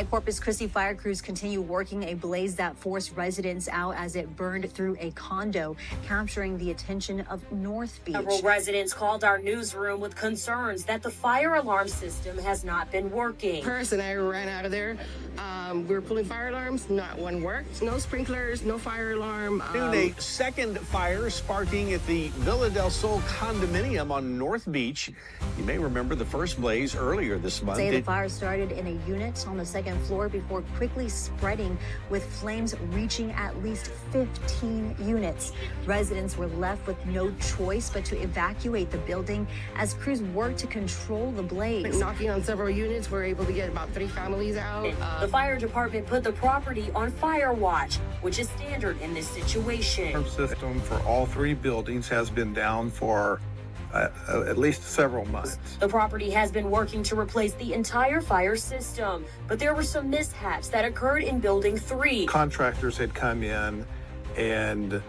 Corpus Christi fire crews continue working a blaze that forced residents out as it burned through a condo, capturing the attention of North Beach. Several residents called our newsroom with concerns that the fire alarm system has not been working. Person, I ran out of there. We were pulling fire alarms, not one worked. No sprinklers, no fire alarm. A second fire sparking at the Villa del Sol condominium on North Beach. You may remember the first blaze earlier this month. The fire started in a unit on the second floor before quickly spreading, with flames reaching at least 15 units. Residents were left with no choice but to evacuate the building as crews worked to control the blaze. Knocking on several units, we're able to get about 3 families out. The fire department put the property on fire watch, which is standard in this situation. Our system for all 3 buildings has been down for at least several months. The property has been working to replace the entire fire system, but there were some mishaps that occurred in Building 3. Contractors had come in and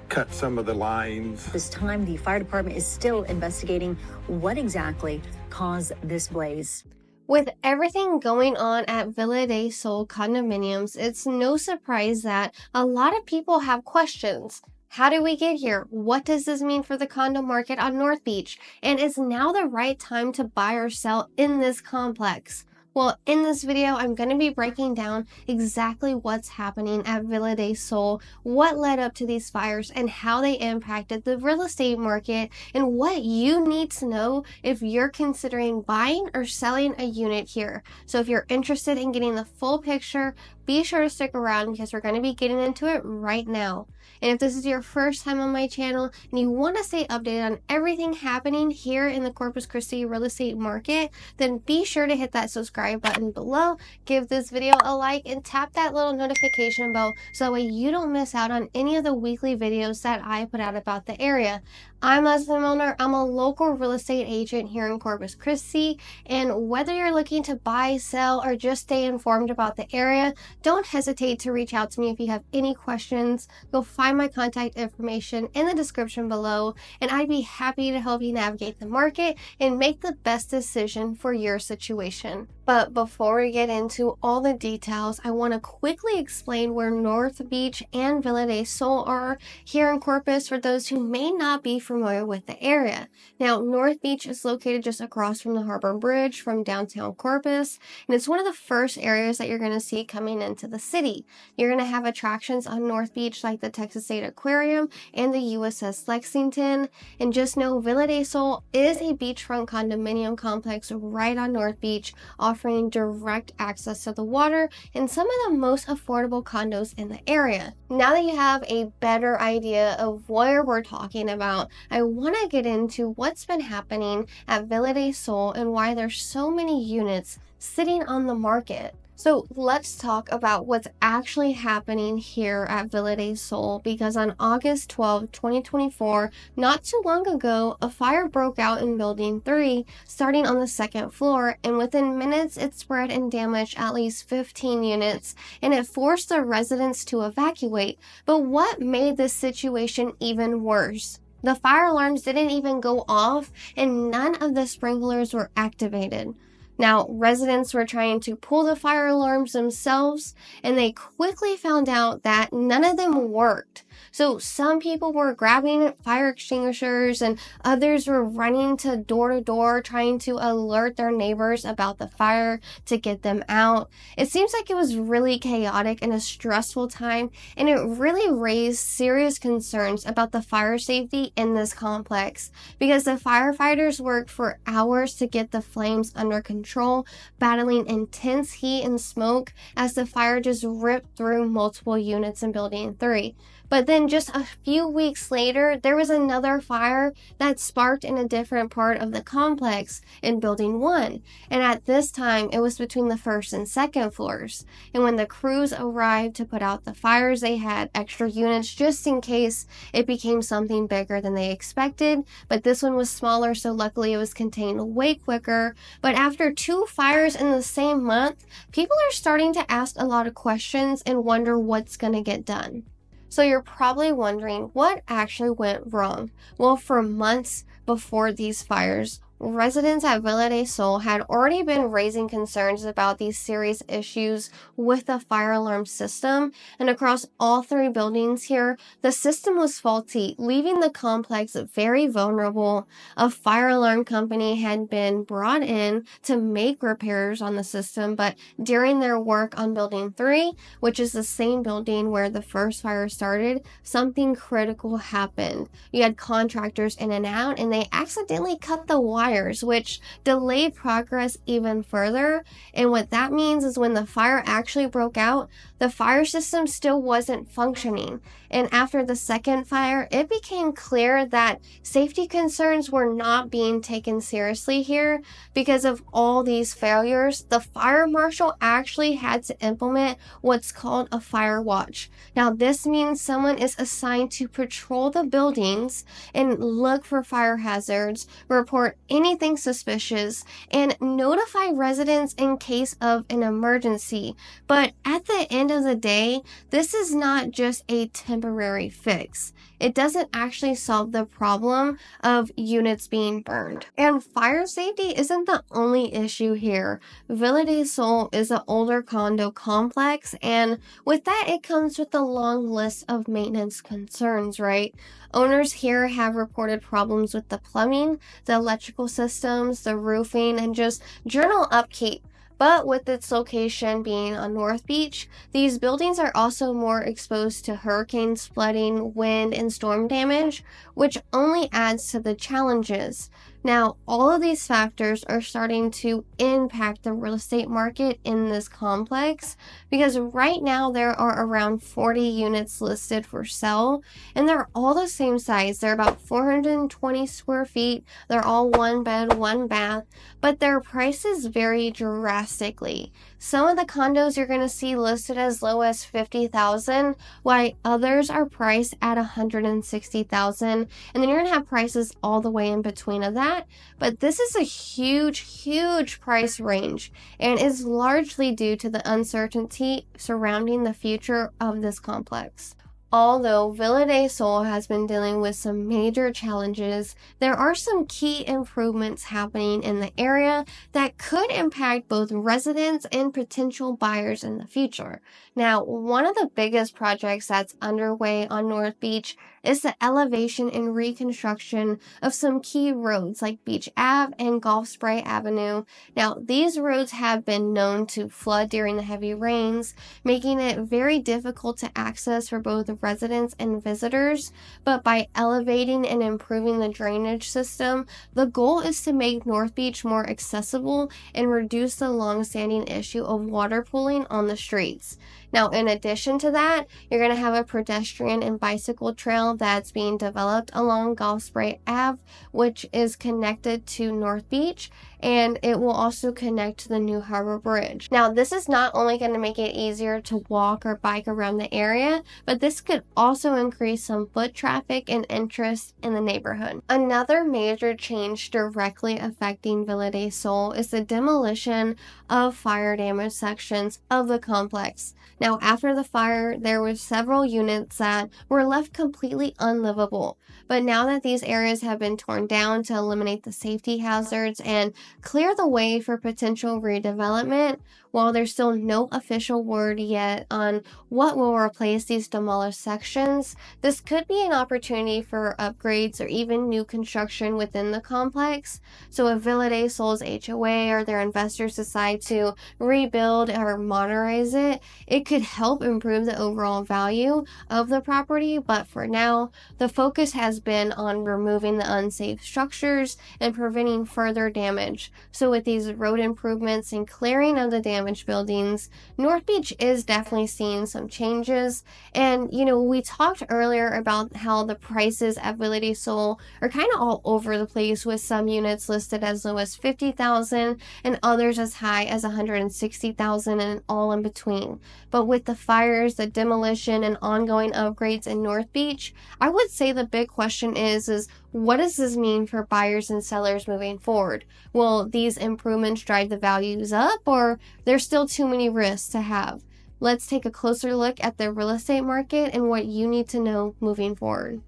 cut some of the lines. This time, the fire department is still investigating what exactly caused this blaze. With everything going on at Villa del Sol condominiums, it's no surprise that a lot of people have questions. How did we get here? What does this mean for the condo market on North Beach? And is now the right time to buy or sell in this complex? Well, in this video, I'm going to be breaking down exactly what's happening at Villa del Sol, what led up to these fires, and how they impacted the real estate market, and what you need to know if you're considering buying or selling a unit here. So if you're interested in getting the full picture, be sure to stick around because we're going to be getting into it right now. And if this is your first time on my channel and you want to stay updated on everything happening here in the Corpus Christi real estate market, then be sure to hit that subscribe button below, give this video a like, and tap that little notification bell so that way you don't miss out on any of the weekly videos that I put out about the area. I'm Lezli.Milner. I'm a local real estate agent here in Corpus Christi, and whether you're looking to buy, sell, or just stay informed about the area, don't hesitate to reach out to me if you have any questions. You'll find my contact information in the description below, and I'd be happy to help you navigate the market and make the best decision for your situation. But before we get into all the details, I want to quickly explain where North Beach and Villa del Sol are here in Corpus for those who may not be familiar with the area. Now, North Beach is located just across from the Harbor Bridge from downtown Corpus, and it's one of the first areas that you're going to see coming into the city. You're going to have attractions on North Beach like the Texas State Aquarium and the USS Lexington, and just know Villa del Sol is a beachfront condominium complex right on North Beach, offering direct access to the water and some of the most affordable condos in the area. Now that you have a better idea of where we're talking about, I want to get into what's been happening at Villa del Sol and why there's so many units sitting on the market. So let's talk about what's actually happening here at Villa del Sol, because on August 12, 2024, not too long ago, a fire broke out in Building 3, starting on the second floor, and within minutes it spread and damaged at least 15 units, and it forced the residents to evacuate. But what made this situation even worse? The fire alarms didn't even go off, and none of the sprinklers were activated. Now, residents were trying to pull the fire alarms themselves, and they quickly found out that none of them worked. So some people were grabbing fire extinguishers and others were running to door trying to alert their neighbors about the fire to get them out. It seems like it was really chaotic and a stressful time, and it really raised serious concerns about the fire safety in this complex, because the firefighters worked for hours to get the flames under control, battling intense heat and smoke as the fire just ripped through multiple units in Building 3. But then just a few weeks later, there was another fire that sparked in a different part of the complex in Building 1. And at this time, it was between the first and second floors. And when the crews arrived to put out the fires, they had extra units just in case it became something bigger than they expected. But this one was smaller, so luckily it was contained way quicker. But after 2 fires in the same month, people are starting to ask a lot of questions and wonder what's going to get done. So you're probably wondering what actually went wrong. Well, for months before these fires, Residents at Villa de Sol had already been raising concerns about these serious issues with the fire alarm system, and across all 3 buildings here, the system was faulty, leaving the complex very vulnerable. A fire alarm company had been brought in to make repairs on the system, but during their work on Building 3, which is the same building where the first fire started, something critical happened. You had contractors in and out, and they accidentally cut the wires, which delayed progress even further. And what that means is when the fire actually broke out, the fire system still wasn't functioning. And after the second fire, it became clear that safety concerns were not being taken seriously here. Because of all these failures, the fire marshal actually had to implement what's called a fire watch. Now, this means someone is assigned to patrol the buildings and look for fire hazards, report anything suspicious, and notify residents in case of an emergency. But at the end of the day, this is not just a temporary fix. It doesn't actually solve the problem of units being burned. And fire safety isn't the only issue here. Villa de Sol is an older condo complex, and with that, it comes with a long list of maintenance concerns, right? Owners here have reported problems with the plumbing, the electrical systems, the roofing, and just general upkeep. But with its location being on North Beach, these buildings are also more exposed to hurricanes, flooding, wind, and storm damage, which only adds to the challenges. Now, all of these factors are starting to impact the real estate market in this complex, because right now there are around 40 units listed for sale, and they're all the same size. They're about 420 square feet. They're all 1 bed, 1 bath, but their prices vary drastically. Some of the condos you're going to see listed as low as $50,000, while others are priced at $160,000, and then you're going to have prices all the way in between of that. But this is a huge price range, and is largely due to the uncertainty surrounding the future of this complex. Although Villa de Sol has been dealing with some major challenges, there are some key improvements happening in the area that could impact both residents and potential buyers in the future. Now, one of the biggest projects that's underway on North Beach is the elevation and reconstruction of some key roads like Beach Ave and Gulf Spray Avenue. Now, these roads have been known to flood during the heavy rains, making it very difficult to access for both residents and visitors. But by elevating and improving the drainage system, the goal is to make North Beach more accessible and reduce the long-standing issue of water pooling on the streets. Now, in addition to that, you're going to have a pedestrian and bicycle trail that's being developed along Gulf Spray Ave, which is connected to North Beach, and it will also connect to the New Harbor Bridge. Now, this is not only going to make it easier to walk or bike around the area, but this could also increase some foot traffic and interest in the neighborhood. Another major change directly affecting Villa de Sol is the demolition of fire damaged sections of the complex. Now, after the fire, there were several units that were left completely unlivable. But now that these areas have been torn down to eliminate the safety hazards and clear the way for potential redevelopment, while there's still no official word yet on what will replace these demolished sections, this could be an opportunity for upgrades or even new construction within the complex. So if Villa de Sol's HOA or their investors decide to rebuild or modernize it, it could help improve the overall value of the property. But for now, the focus has been on removing the unsafe structures and preventing further damage. So with these road improvements and clearing of the damaged buildings, North Beach is definitely seeing some changes. And we talked earlier about how the prices at Villa de Sol are kind of all over the place, with some units listed as low as $50,000 and others as high as $160,000 and all in between. But with the fires, the demolition, and ongoing upgrades in North Beach, I would say the big question is what does this mean for buyers and sellers moving forward? Will these improvements drive the values up, or there's still too many risks to have? Let's take a closer look at the real estate market and what you need to know moving forward.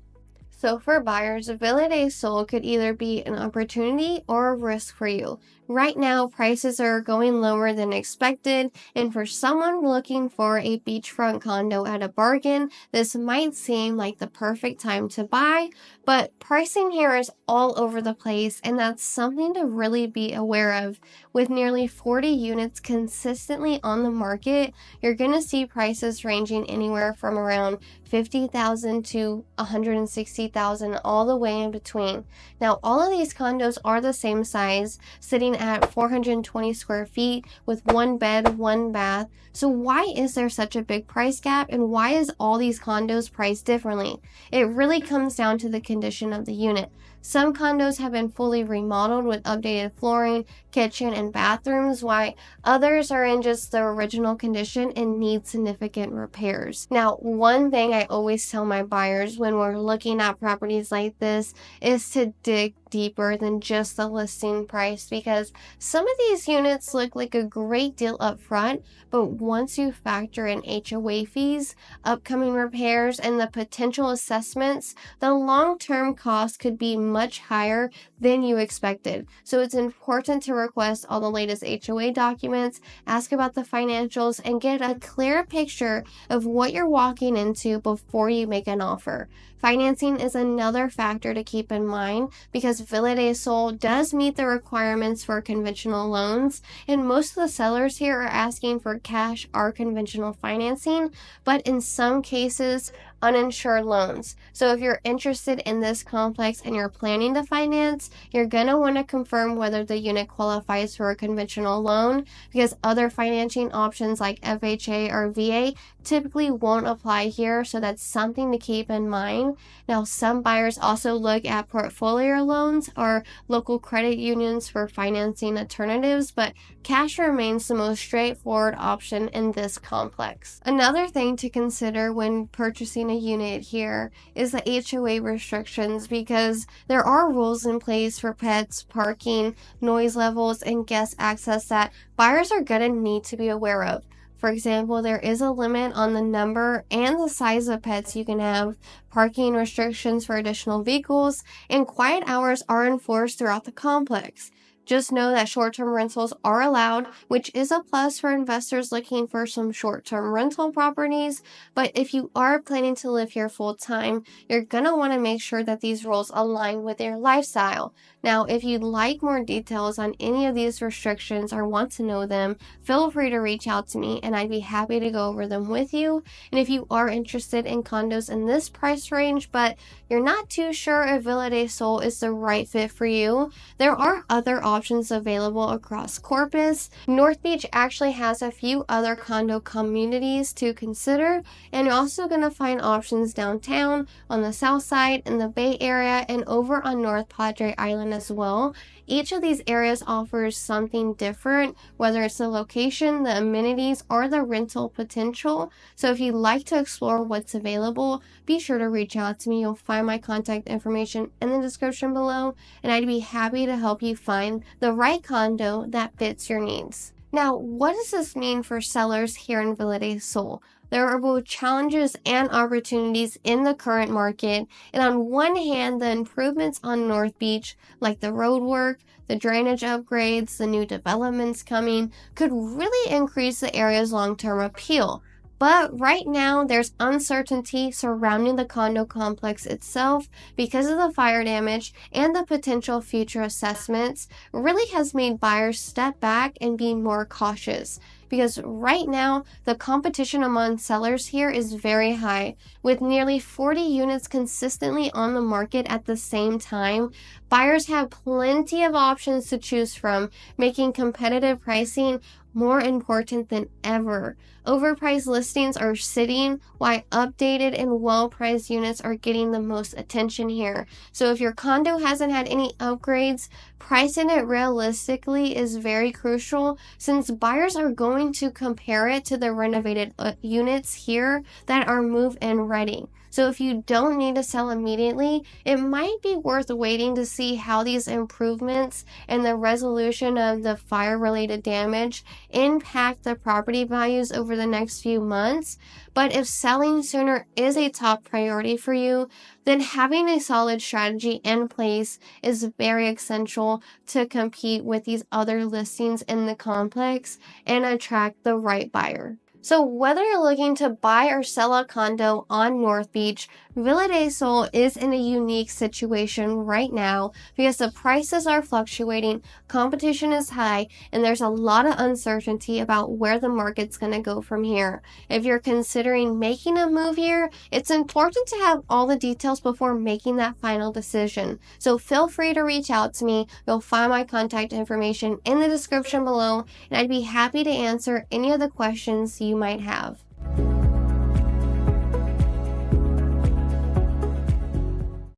So for buyers, Villa de Sol could either be an opportunity or a risk for you. Right now, prices are going lower than expected, and for someone looking for a beachfront condo at a bargain, this might seem like the perfect time to buy, but pricing here is all over the place, and that's something to really be aware of. With nearly 40 units consistently on the market, you're going to see prices ranging anywhere from around $50,000 to $160,000, all the way in between. Now, all of these condos are the same size, sitting at 420 square feet with one bed, one bath. So why is there such a big price gap, and why is all these condos priced differently? It really comes down to the condition of the unit. Some condos have been fully remodeled with updated flooring, kitchen, and bathrooms, while others are in just the original condition and need significant repairs. Now, one thing I always tell my buyers when we're looking at properties like this is to dig deeper than just the listing price, because some of these units look like a great deal up front, but once you factor in HOA fees, upcoming repairs, and the potential assessments, the long-term cost could be much higher than you expected. So it's important to request all the latest HOA documents, ask about the financials, and get a clear picture of what you're walking into before you make an offer. Financing is another factor to keep in mind, because Villa de Sol does meet the requirements for conventional loans, and most of the sellers here are asking for cash or conventional financing, but in some cases, uninsured loans. So if you're interested in this complex and you're planning to finance, you're going to want to confirm whether the unit qualifies for a conventional loan, because other financing options like FHA or VA typically won't apply here, so that's something to keep in mind. Now, some buyers also look at portfolio loans or local credit unions for financing alternatives, but cash remains the most straightforward option in this complex. Another thing to consider when purchasing a unit here is the HOA restrictions, because there are rules in place for pets, parking, noise levels, and guest access that buyers are going to need to be aware of. For example, there is a limit on the number and the size of pets you can have, parking restrictions for additional vehicles, and quiet hours are enforced throughout the complex. Just know that short-term rentals are allowed, which is a plus for investors looking for some short-term rental properties. But if you are planning to live here full-time, you're going to want to make sure that these rules align with your lifestyle. Now, if you'd like more details on any of these restrictions or want to know them, feel free to reach out to me and I'd be happy to go over them with you. And if you are interested in condos in this price range, but you're not too sure if Villa de Sol is the right fit for you, there are other options available across Corpus. North Beach actually has a few other condo communities to consider, and you're also going to find options downtown, on the south side, in the Bay Area, and over on North Padre Island as well. Each of these areas offers something different, whether it's the location, the amenities, or the rental potential. So if you'd like to explore what's available, be sure to reach out to me. You'll find my contact information in the description below, and I'd be happy to help you find the right condo that fits your needs. Now, what does this mean for sellers here in Villa de Sol? There are both challenges and opportunities in the current market, and on one hand, the improvements on North Beach, like the road work, the drainage upgrades, the new developments coming, could really increase the area's long-term appeal. But right now, there's uncertainty surrounding the condo complex itself because of the fire damage, and the potential future assessments really has made buyers step back and be more cautious. Because right now, the competition among sellers here is very high. With nearly 40 units consistently on the market at the same time, buyers have plenty of options to choose from, making competitive pricing more important than ever. Overpriced listings are sitting, while updated and well-priced units are getting the most attention here. So if your condo hasn't had any upgrades, pricing it realistically is very crucial since buyers are going to compare it to the renovated units here that are move-in ready. So if you don't need to sell immediately, it might be worth waiting to see how these improvements and the resolution of the fire-related damage impact the property values over the next few months. But if selling sooner is a top priority for you, then having a solid strategy in place is very essential to compete with these other listings in the complex and attract the right buyer. So whether you're looking to buy or sell a condo on North Beach, Villa del Sol is in a unique situation right now because the prices are fluctuating, competition is high, and there's a lot of uncertainty about where the market's going to go from here. If you're considering making a move here, it's important to have all the details before making that final decision. So feel free to reach out to me. You'll find my contact information in the description below, and I'd be happy to answer any of the questions you might have.